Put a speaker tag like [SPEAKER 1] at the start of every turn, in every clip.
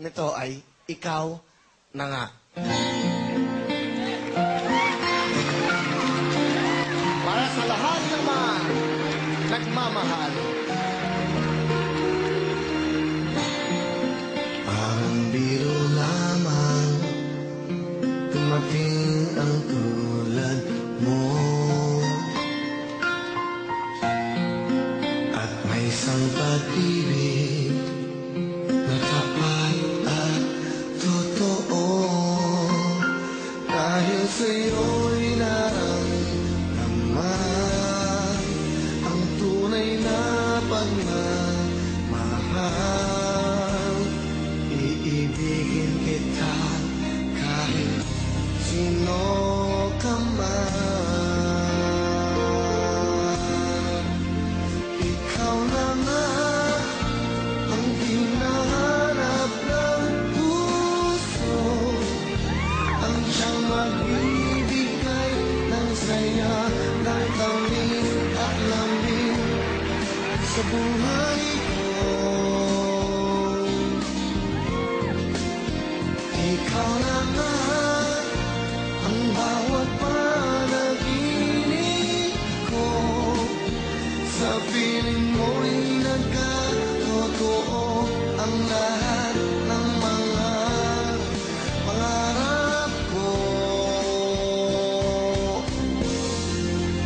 [SPEAKER 1] nito ay Ikaw na Nga. Para sa lahat naman nagmamahal. Parang biro lamang dumating ang tulad mo, at may isang pag-ibig na tapat at totoo. Dahil sa'yo'y naramdaman ang tunay na pagmamahal. Iibigin kita kahit sino ka man. Ikaw na nga ang hinahanap ng puso, ang siyang magbibigay ng saya, ng tamis at lamig sa buhay ko. Ikaw na nga ang bawat panaginip ko, sa piling mo'y nagkatotoo ang lahat ng mga pangarap ko.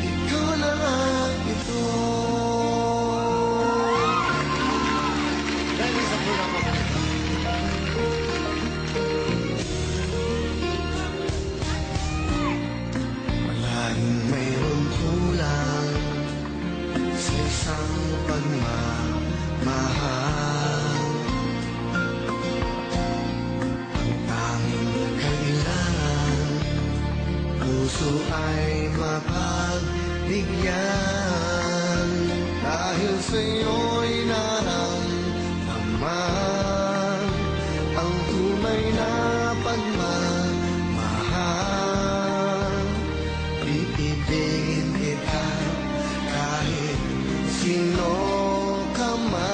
[SPEAKER 1] Ikaw na nga ito. Dahil sa pulang mo. Palaging mayroong kulang sa isang pagmamahal. Ang tanging kailangan, puso ay mapagbigyan. Dahil sa'yo'y naramdaman ang tunay na pagmamahal. Iibigin kita kahit sino ka man.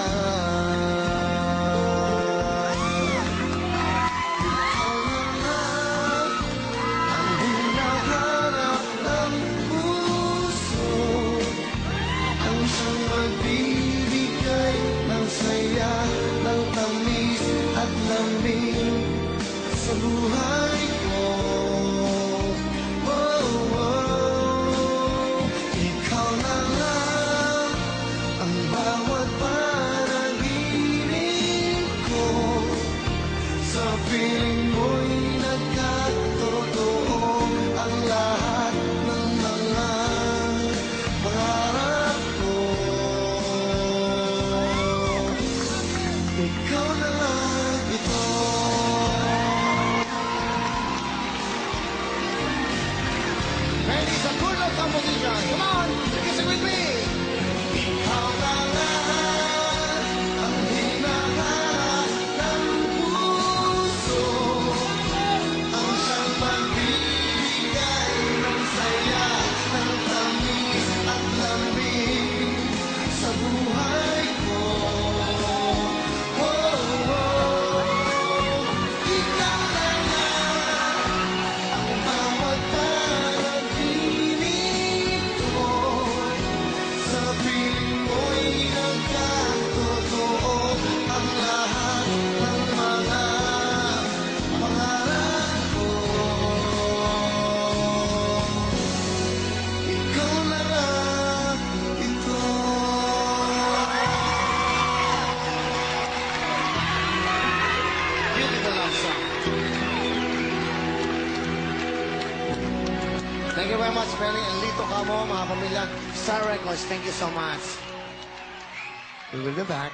[SPEAKER 1] Ikaw na nga ang hinahanap ng puso, ang siyang magbibigay ng saya, ng tamis at lamig sa buhay ko. Oh, oh. Ikaw na nga ang bawat panaginip ko, sa piling mo'y nagkatotoo ang lahat ng mga pangarap ko. Ikaw na nga ito. Ready sa Kurlog composition. Come on, sing with me. Ikaw na nga ang hinahanap ng puso, ang siyang magbibigay ng saya, ng tamis at lamig sa buhay ko. Oh, oh. Ikaw na nga ang bawat panaginip ko, sa piling mo'y nagkatotoo ang lahat ng mga pangarap ko. Ikaw na nga ito. Beautiful love song. Thank you very much, Penny and Lito Camo, mga pamilya Star Records. Thank you so much. We will be back.